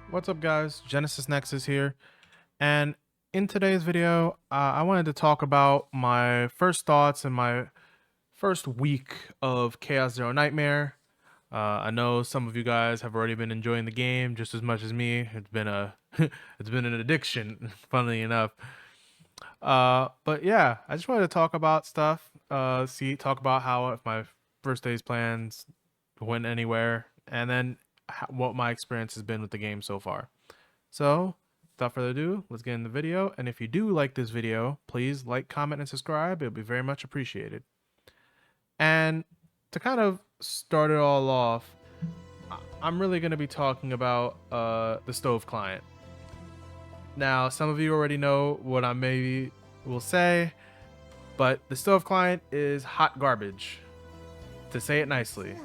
What's up, guys? GenesisNexus here, and in today's video, I wanted to talk about my first thoughts and my first week of Chaos Zero Nightmare. I know some of you guys have already been enjoying the game just as much as me. It's been a it's been an addiction, funnily enough. But yeah, I just wanted to talk about stuff. Talk about how if my first day's plans went anywhere, and then what my experience has been with the game so far. So, without further ado, let's get in the video. And if you do like this video, please like, comment, and subscribe. It'll be very much appreciated. And to kind of start it all off, I'm really going to be talking about the Stove client. Now, some of you already know what I maybe will say, but the Stove client is hot garbage. To say it nicely,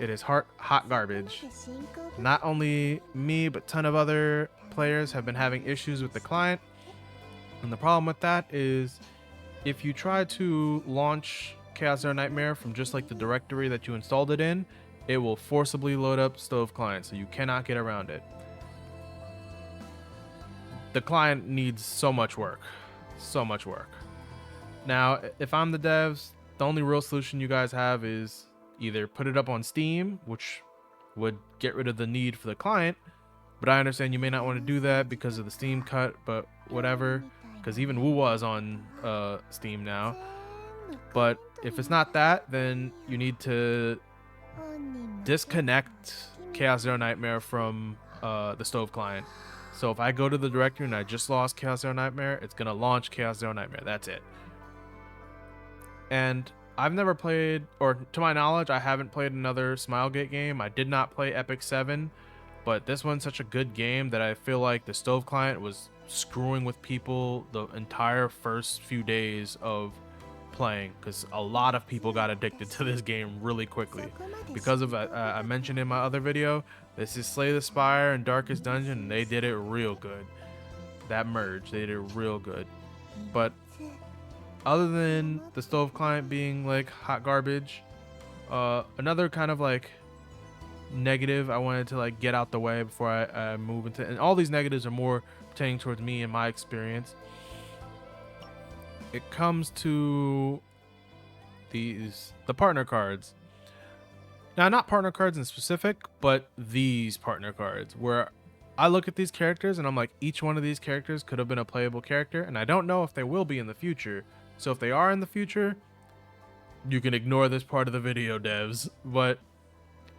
it is hot garbage. Not only me, but a ton of other players have been having issues with the client. And the problem with that is if you try to launch Chaos Zero Nightmare from just like the directory that you installed it in, it will forcibly load up Stove client, so you cannot get around it. The client needs so much work. So much work. Now, if I'm the devs, the only real solution you guys have is either put it up on Steam, which would get rid of the need for the client, but I understand you may not want to do that because of the Steam cut, but whatever, because even Woo is on Steam now. But if it's not that, then you need to disconnect Chaos Zero Nightmare from the Stove client. So if I go to the directory and I just lost Chaos Zero Nightmare, it's going to launch Chaos Zero Nightmare. That's it. And I've never played, or to my knowledge, I haven't played another Smilegate game. I did not play Epic 7, but this one's such a good game that I feel like the Stove client was screwing with people the entire first few days of playing, because a lot of people got addicted to this game really quickly. Because of, I mentioned in my other video, this is Slay the Spire and Darkest Dungeon, and they did it real good. That merge, they did it real good. But other than the Stove client being like hot garbage, another kind of like negative I wanted to like get out the way before I move into, and all these negatives are more pertaining towards me and my experience. It comes to the partner cards. Now, not partner cards in specific, but these partner cards, where I look at these characters and I'm like, each one of these characters could have been a playable character, and I don't know if they will be in the future. So if they are in the future, you can ignore this part of the video, devs. But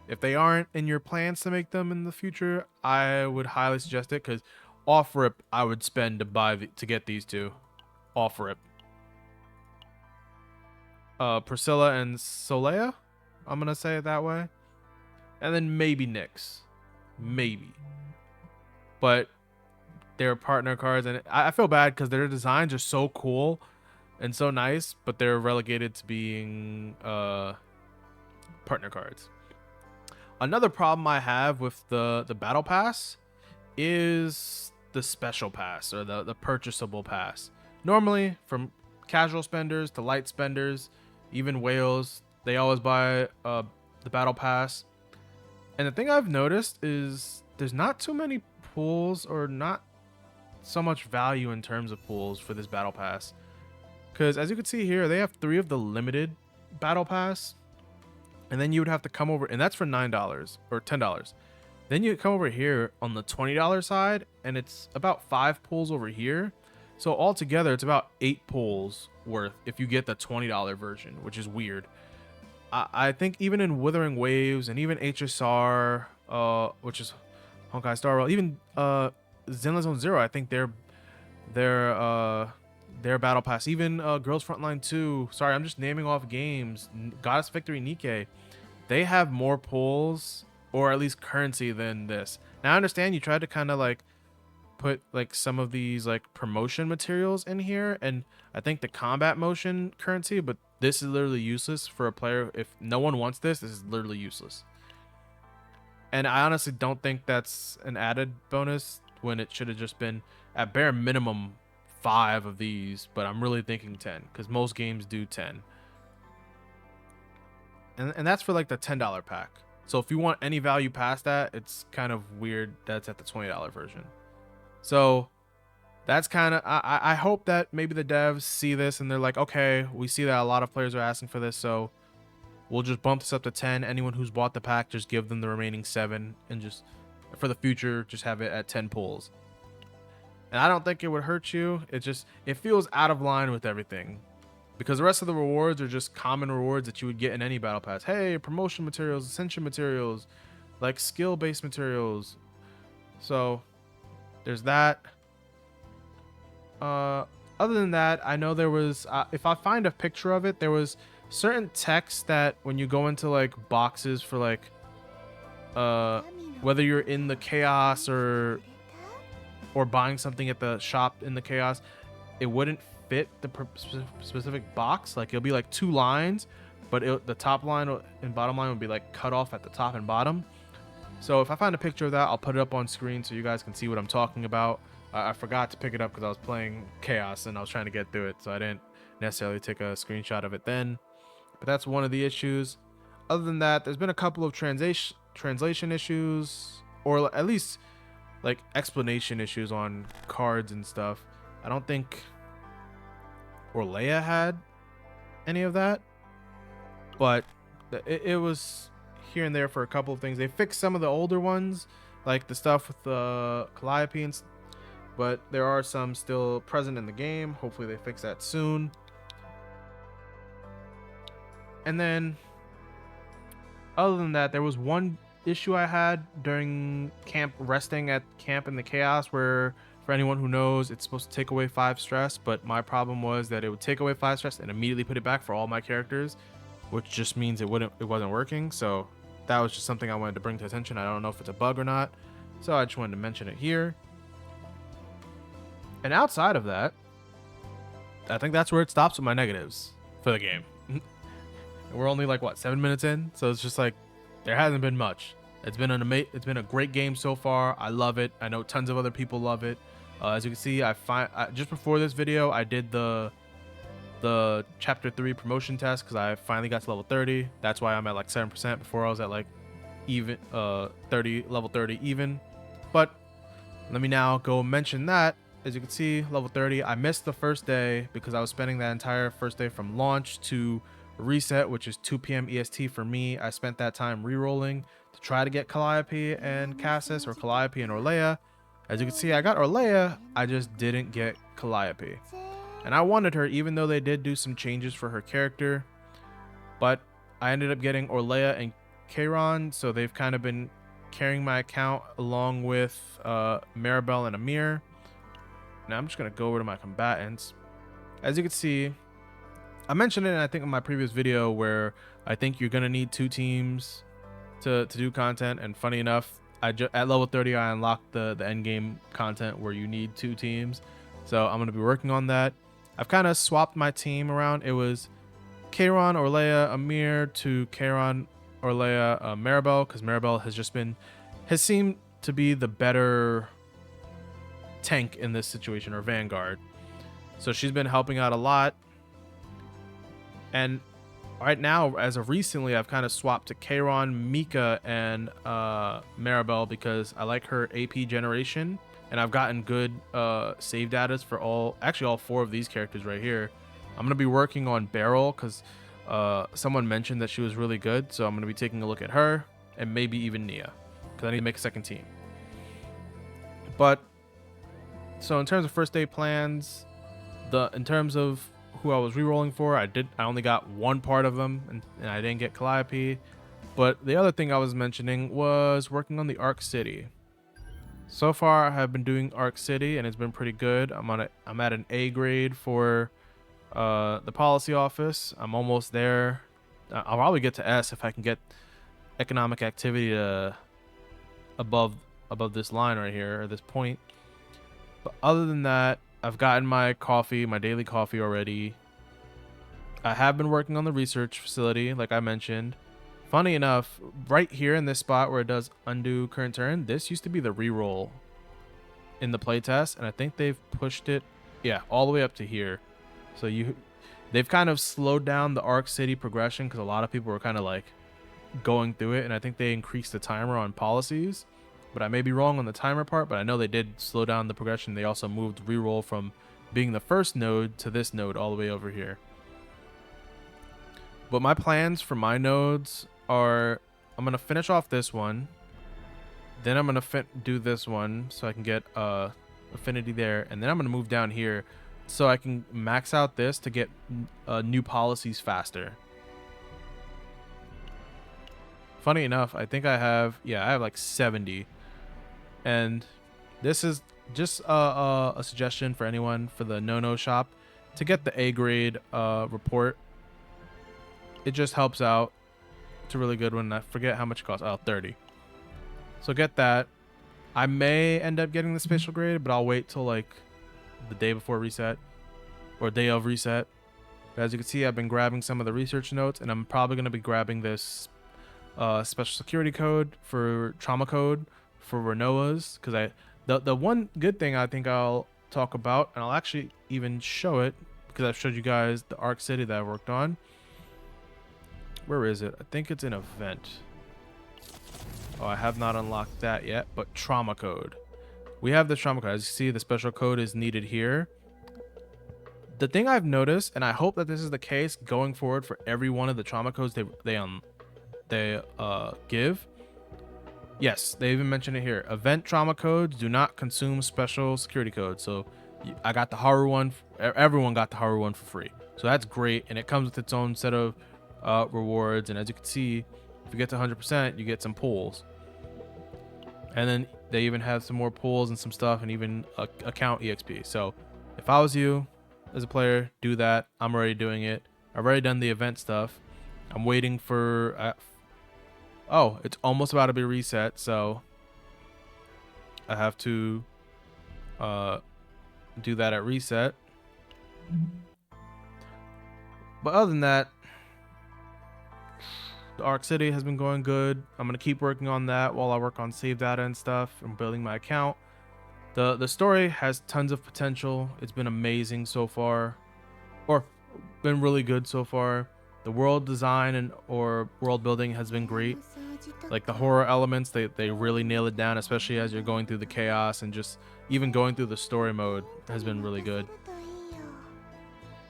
if they aren't in your plans to make them in the future, I would highly suggest it, because off rip, I would spend to get these two. Off rip. Priscilla and Solea, I'm gonna say it that way, and then maybe Nyx, maybe. But they're partner cards, and I feel bad because their designs are so cool and so nice, but they're relegated to being partner cards. Another problem I have with the battle pass is the special pass, or the purchasable pass. Normally, from casual spenders to light spenders, even whales, they always buy the battle pass. And the thing I've noticed is there's not too many pools, or not so much value in terms of pools for this battle pass. Because as you can see here, they have 3 of the limited battle pass, and then you would have to come over, and that's for $9 or $10. Then you come over here on the $20 side, and it's about 5 pools over here. So altogether, it's about 8 pools worth if you get the $20 version, which is weird. I think even in Withering Waves and even HSR, which is Honkai Star Rail, even Zenless Zone Zero, I think their battle pass, even Girls Frontline 2. Sorry, I'm just naming off games. Goddess Victory Nikkei, they have more pulls, or at least currency, than this. Now I understand you tried to kind of like put like some of these like promotion materials in here, and I think the combat motion currency, but this is literally useless for a player. If no one wants this is literally useless. And I honestly don't think that's an added bonus when it should have just been at bare minimum 5 of these, but I'm really thinking 10, because most games do 10. And that's for like the $10 pack. So if you want any value past that, it's kind of weird that's at the $20 version. So that's kind of, I hope that maybe the devs see this and they're like, okay, we see that a lot of players are asking for this, so we'll just bump this up to 10. Anyone who's bought the pack, just give them the remaining 7, and just for the future, just have it at 10 pulls. And I don't think it would hurt you. It feels out of line with everything, because the rest of the rewards are just common rewards that you would get in any battle pass. Hey, promotion materials, ascension materials, like skill-based materials. So there's that. Other than that, I know there was, if I find a picture of it, there was certain text that when you go into like boxes for like whether you're in the chaos or buying something at the shop in the chaos, it wouldn't fit the specific box. Like it'll be like 2 lines, but the top line and bottom line would be like cut off at the top and bottom. So if I find a picture of that, I'll put it up on screen so you guys can see what I'm talking about. I forgot to pick it up because I was playing chaos and I was trying to get through it, so I didn't necessarily take a screenshot of it then. But that's one of the issues. Other than that, there's been a couple of translation issues, or at least like explanation issues on cards and stuff. I don't think Orlea had any of that, but it was here and there for a couple of things. They fixed some of the older ones, like the stuff with the Calliope, but there are some still present in the game. Hopefully they fix that soon. And then other than that, there was one issue I had during camp, resting at camp in the chaos, where for anyone who knows, it's supposed to take away 5 stress, but my problem was that it would take away 5 stress and immediately put it back for all my characters, which just means it wasn't working. So that was just something I wanted to bring to attention. I don't know if it's a bug or not, so I just wanted to mention it here. And outside of that, I think that's where it stops with my negatives for the game. We're only like, what, 7 minutes in? So it's just like, there hasn't been much. It's been a great game so far. I love it. I know tons of other people love it. As you can see, just before this video, I did the chapter 3 promotion test because I finally got to level 30. That's why I'm at like 7%. Before I was at like even level 30 even. But let me now go mention that. As you can see, level 30. I missed the first day because I was spending that entire first day from launch to reset, which is 2 p.m. EST for me. I spent that time re-rolling to try to get Calliope and Cassis, or Calliope and Orlea. As you can see, I got Orlea, I just didn't get Calliope. And I wanted her, even though they did do some changes for her character. But I ended up getting Orlea and Kayron, so they've kind of been carrying my account along with Maribel and Amir. Now I'm just going to go over to my combatants. As you can see, I mentioned it, I think, in my previous video, where I think you're going to need 2 teams to do content. And funny enough, at level 30, I unlocked the end game content where you need 2 teams. So I'm going to be working on that. I've kind of swapped my team around. It was Kayron, Orlea, Amir to Kayron, Orlea, Maribel, because Maribel has seemed to be the better tank in this situation, or vanguard. So she's been helping out a lot. And right now, as of recently, I've kind of swapped to Kayron, Mika, and Maribel because I like her AP generation, and I've gotten good save datas for all 4 of these characters right here. I'm going to be working on Beryl because someone mentioned that she was really good, so I'm going to be taking a look at her, and maybe even Nia, because I need to make a second team. But so in terms of first day plans, in terms of who I was re-rolling for, I only got 1 part of them, and I didn't get Calliope. But the other thing I was mentioning was working on the Arc City. So far, I have been doing Arc City, and it's been pretty good. I'm at an A grade for the policy office. I'm almost there. I'll probably get to S if I can get economic activity above this line right here, or this point. But other than that, I've gotten my coffee, my daily coffee already. I have been working on the research facility, like I mentioned. Funny enough, right here in this spot where it does undo current turn, this used to be the reroll in the playtest, and I think they've pushed it, yeah, all the way up to here. So they've kind of slowed down the Arc City progression because a lot of people were kind of like going through it, and I think they increased the timer on policies, but I may be wrong on the timer part, but I know they did slow down the progression. They also moved reroll from being the first node to this node all the way over here. But my plans for my nodes are, I'm going to finish off this one. Then I'm going to do this one so I can get affinity there. And then I'm going to move down here so I can max out this to get new policies faster. Funny enough, I think I have like 70. And this is just a suggestion for anyone for the no shop to get the A grade report. It just helps out. It's a really good one. I forget how much it costs. Oh, 30. So get that. I may end up getting the spatial grade, but I'll wait till like the day before reset or day of reset. But as you can see, I've been grabbing some of the research notes, and I'm probably going to be grabbing this special security code for trauma code for Renoa's, because the one good thing I think I'll talk about, and I'll actually even show it because I've showed you guys the Arc City that I worked on. Where is it? I think it's an event. Oh, I have not unlocked that yet, but trauma code. We have the trauma code. As you see, the special code is needed here. The thing I've noticed, and I hope that this is the case going forward for every one of the trauma codes they give. Yes, they even mentioned it here. Event trauma codes do not consume special security codes. So I got the Haru one. Everyone got the Haru one for free. So that's great, and it comes with its own set of rewards. And as you can see, if you get to 100%, you get some pulls. And then they even have some more pulls and some stuff, and even account EXP. So if I was you as a player, do that. I'm already doing it. I've already done the event stuff. I'm waiting for oh, it's almost about to be reset, so I have to do that at reset. But other than that, the Arc City has been going good. I'm going to keep working on that while I work on save data and stuff and building my account. The story has tons of potential. It's been amazing so far, or been really good so far. The world design and or world building has been great. Like the horror elements, they really nail it down, especially as you're going through the chaos, and just even going through the story mode has been really good.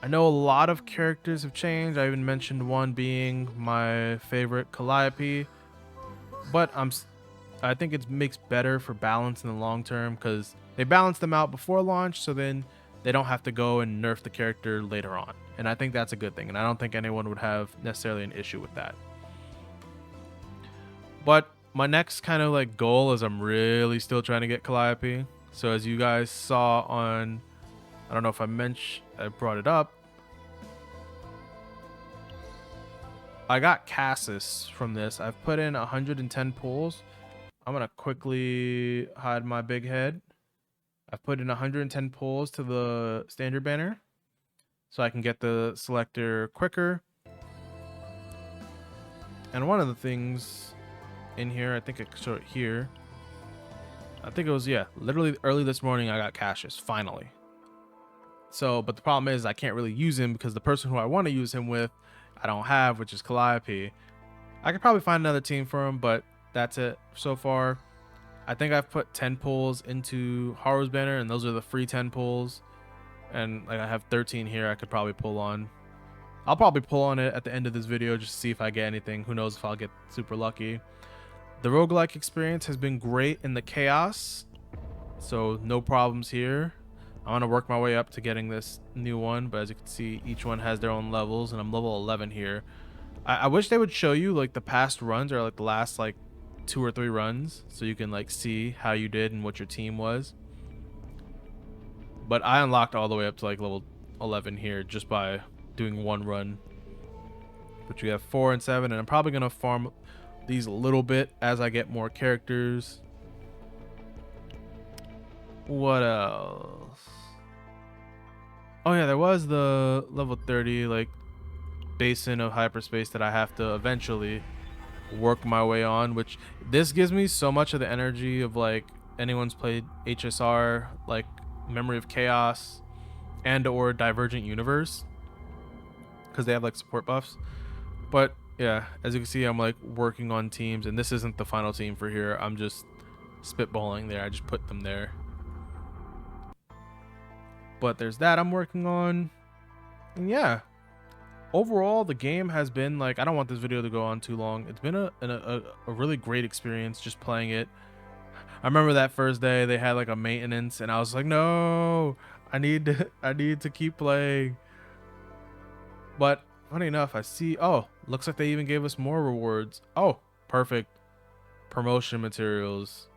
I know a lot of characters have changed. I even mentioned one being my favorite, Calliope, but I think it makes better for balance in the long term because they balance them out before launch, so then they don't have to go and nerf the character later on. And I think that's a good thing, and I don't think anyone would have necessarily an issue with that. But my next kind of like goal is I'm really still trying to get Calliope. So as you guys saw on, I don't know if I brought it up. I got Cassis from this. I've put in 110 pulls. I'm going to quickly hide my big head. I've put in 110 pulls to the standard banner so I can get the selector quicker. And one of the things in here, I think I can show it here. I think it was, yeah, literally early this morning I got Cassius, finally. So, but the problem is I can't really use him because the person who I want to use him with, I don't have, which is Calliope. I could probably find another team for him, but that's it so far. I think I've put 10 pulls into Haru's banner, and those are the free 10 pulls. And like I have 13 here I could probably pull on. I'll probably pull on it at the end of this video just to see if I get anything. Who knows if I'll get super lucky. The roguelike experience has been great in the chaos, so no problems here. I want to work my way up to getting this new one, but as you can see, each one has their own levels, and I'm level 11 here. I wish they would show you like the past runs, or like the last like 2 or 3 runs, so you can like see how you did and what your team was. But I unlocked all the way up to like level 11 here just by doing one run. But you have 4 and 7, and I'm probably gonna farm these a little bit as I get more characters. What else? Oh yeah, there was the level 30 like basin of hyperspace that I have to eventually work my way on, which this gives me so much of the energy of like anyone's played HSR, like Memory of Chaos and or Divergent Universe, because they have like support buffs. But yeah, as you can see, I'm like working on teams, and this isn't the final team for here. I'm just spitballing there. I just put them there. But there's that I'm working on. And yeah, overall, the game has been like, I don't want this video to go on too long. It's been a really great experience just playing it. I remember that first day they had like a maintenance, and I was like, no, I need to keep playing. But funny enough, I see, oh, looks like they even gave us more rewards. Oh, perfect. Promotion materials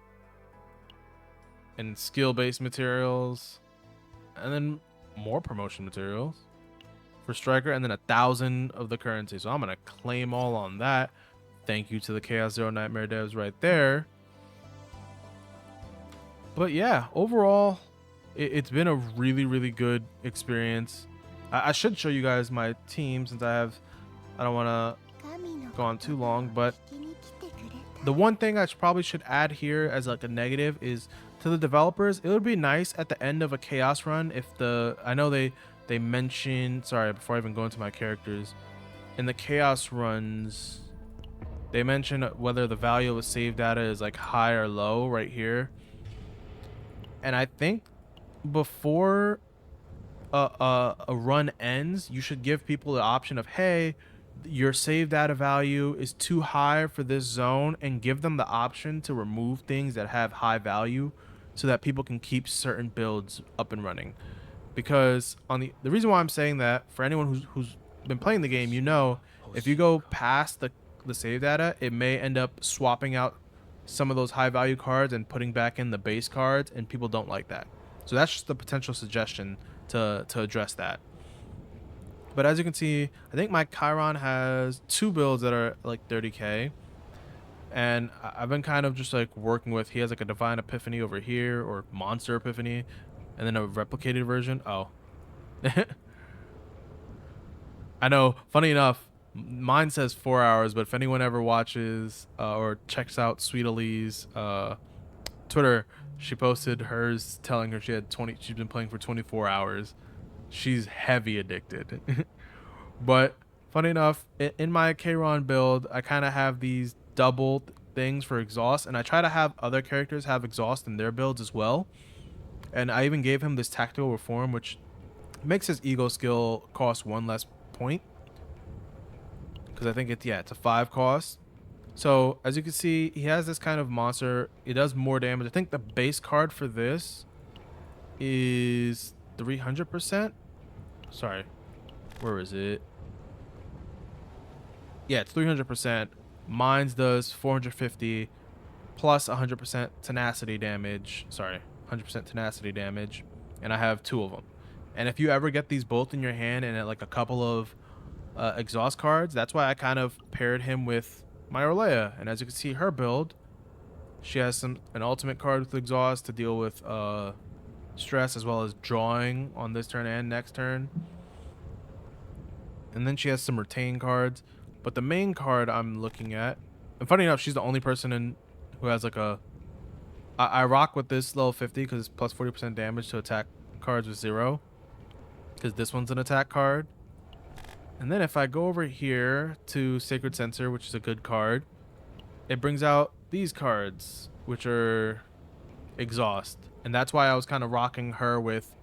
and skill-based materials, and then more promotion materials for striker, and then 1,000 of the currency. So I'm gonna claim all on that. Thank you to the Chaos Zero Nightmare devs right there. But yeah, overall, it's been a really good experience. I should show you guys my team since I don't want to go on too long, but the one thing I probably should add here as like a negative is to the developers, it would be nice at the end of a chaos run if I know they mentioned, sorry, before I even go into my characters, in the chaos runs, they mention whether the value of a save data is like high or low right here. And I think before a run ends, you should give people the option of, hey, your save data value is too high for this zone, and give them the option to remove things that have high value so that people can keep certain builds up and running. Because on the reason why I'm saying that, for anyone who's been playing the game, you know, if you go past the save data, it may end up swapping out some of those high value cards and putting back in the base cards, and people don't like that. So that's just a potential suggestion to address that. But as you can see, I think my Chiron has 2 builds that are like 30k, and I've been kind of just like working with, he has like a Divine Epiphany over here, or Monster Epiphany, and then a replicated version. Oh. I know, funny enough, mine says 4 hours, but if anyone ever watches or checks out Sweet Ali's Twitter, she posted hers telling her she's been playing for 24 hours. She's heavy addicted. But funny enough, in my Chiron build, I kind of have these double things for exhaust, and I try to have other characters have exhaust in their builds as well. And I even gave him this tactical reform, which makes his ego skill cost 1 less point, because I think it's a 5 cost. So as you can see, he has this kind of monster. It does more damage. I think the base card for this is 300%. Sorry, where is it? Yeah, it's 300%. Mine's does 450 plus 100% tenacity damage. Sorry, 100% tenacity damage, and I have 2 of them. And if you ever get these both in your hand and like a couple of exhaust cards, that's why I kind of paired him with my Orlea. And as you can see, her build, she has an ultimate card with exhaust to deal with stress, as well as drawing on this turn and next turn. And then she has some retain cards. But the main card I'm looking at, and funny enough, she's the only person who has like I rock with this level 50 because it's plus 40% damage to attack cards with 0, because this one's an attack card. And then if I go over here to Sacred Censer, which is a good card, it brings out these cards, which are exhaust. And that's why I was kind of rocking her with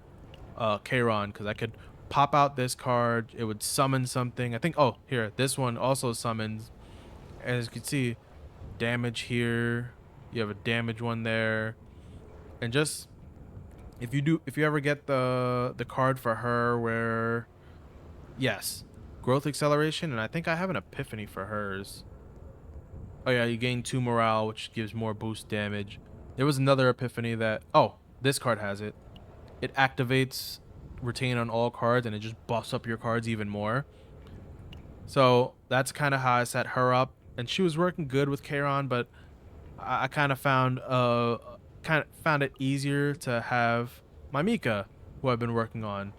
Chiron, because I could pop out this card, it would summon something. I think, oh, here, this one also summons. As you can see, damage here, you have a damage one there. And just if you ever get the card for her where, yes, growth acceleration, and I think I have an epiphany for hers. Oh yeah, you gain 2 morale, which gives more boost damage. There was another epiphany that, oh, this card has it. It activates retain on all cards, and it just buffs up your cards even more. So that's kind of how I set her up, and she was working good with Chiron, but I kind of found it easier to have my Mika, who I've been working on,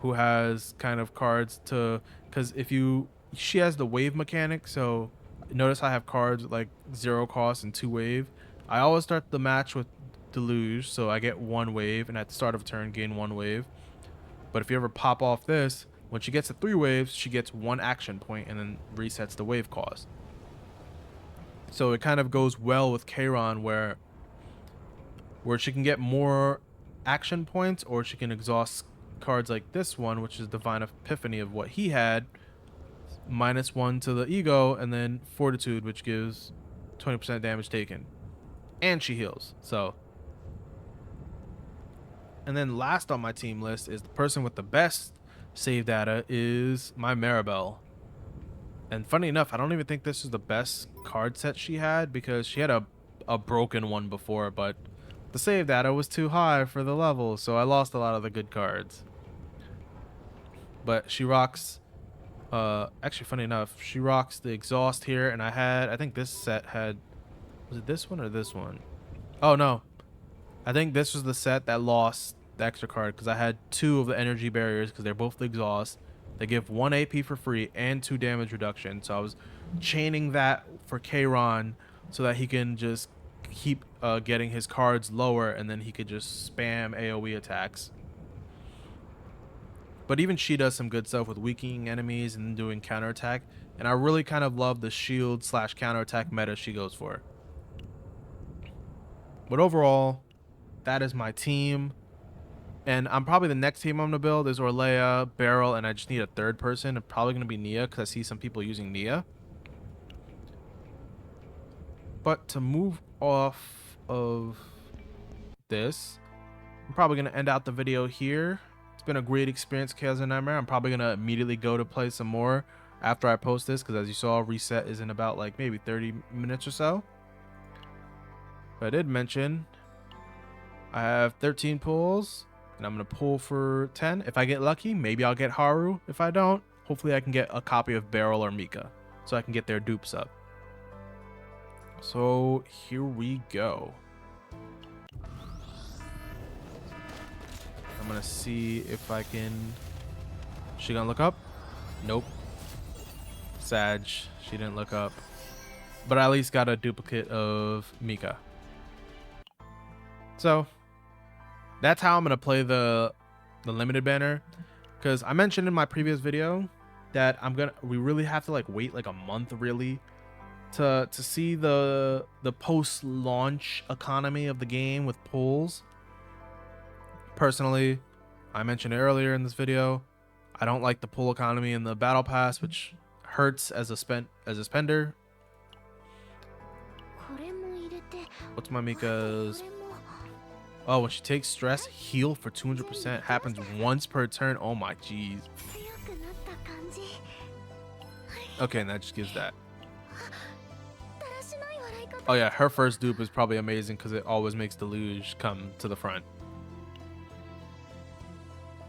who has kind of cards to, because she has the wave mechanic. So notice I have cards like 0 cost and 2 wave. I always start the match with Deluge, so I get 1 wave, and at the start of a turn gain 1 wave. But if you ever pop off this, When she gets to 3 waves, she gets 1 action point and then resets the wave cost. So it kind of goes well with Kayron where she can get more action points, or she can exhaust cards like this one, which is Divine Epiphany of what he had, -1 to the ego, and then Fortitude, which gives 20% damage taken, and she heals. So, and then last on my team list is the person with the best save data is my Maribel. And funny enough, I don't even think this is the best card set she had, because she had a broken one before, but the save data was too high for the level, so I lost a lot of the good cards. But she rocks, actually funny enough, she rocks the exhaust here, and I think this set had, was it this one or this one? Oh no, I think this was the set that lost the extra card, because I had 2 of the energy barriers, because they're both the exhaust. They give 1 AP for free and 2 damage reduction, so I was chaining that for Kayron so that he can just keep getting his cards lower, and then he could just spam AoE attacks. But even she does some good stuff with weakening enemies and doing counterattack, and I really kind of love the shield / counterattack meta she goes for. But overall, that is my team. And I'm probably the next team I'm gonna build is Orlea, Beryl, and I just need a 3rd person. It's probably gonna be Nia, because I see some people using Nia. But to move off of this, I'm probably gonna end out the video here. It's been a great experience, Chaos and Nightmare. I'm probably gonna immediately go to play some more after I post this, because as you saw, reset is in about like maybe 30 minutes or so. But I did mention I have 13 pulls, and I'm going to pull for 10. If I get lucky, maybe I'll get Haru. If I don't, hopefully I can get a copy of Beryl or Mika, so I can get their dupes up. So here we go. I'm going to see if I can... She gonna look up? Nope. Sag, she didn't look up. But I at least got a duplicate of Mika. So that's how I'm gonna play the limited banner, because I mentioned in my previous video that we really have to like wait like a month really to see the post-launch economy of the game with pulls. Personally, I mentioned it earlier in this video, I don't like the pull economy in the battle pass, which hurts as a spender. What's my Mika's? Oh, when she takes stress, heal for 200%. Happens once per turn. Oh my jeez. Okay, and that just gives that. Oh yeah, her first dupe is probably amazing because it always makes Deluge come to the front.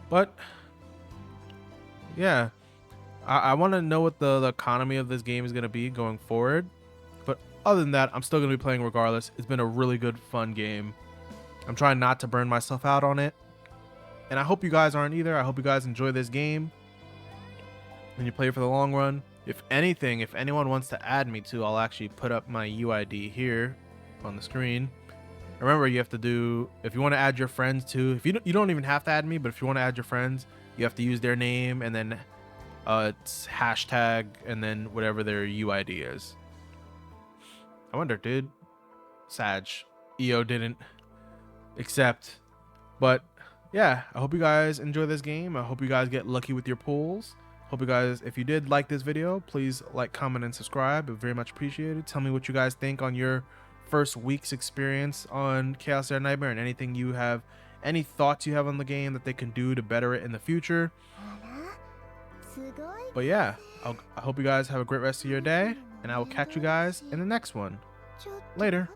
But yeah, I want to know what the economy of this game is going to be going forward. But other than that, I'm still going to be playing regardless. It's been a really good, fun game. I'm trying not to burn myself out on it. And I hope you guys aren't either. I hope you guys enjoy this game and you play for the long run. If anything, if anyone wants to add me to, I'll actually put up my UID here on the screen. Remember, you have to do, if you want to add your friends too, if you don't even have to add me, but if you want to add your friends, you have to use their name and then it's hashtag and then whatever their UID is. I wonder, dude, Sag, EO didn't accept. But yeah, I hope you guys enjoy this game. I hope you guys get lucky with your pulls. Hope you guys, if you did like this video, please like, comment, and subscribe. Very much appreciated. Tell me what you guys think on your first week's experience on Chaos Air Nightmare, and anything you have, any thoughts you have on the game that they can do to better it in the future. But yeah, I hope you guys have a great rest of your day, and I will catch you guys in the next one. Later.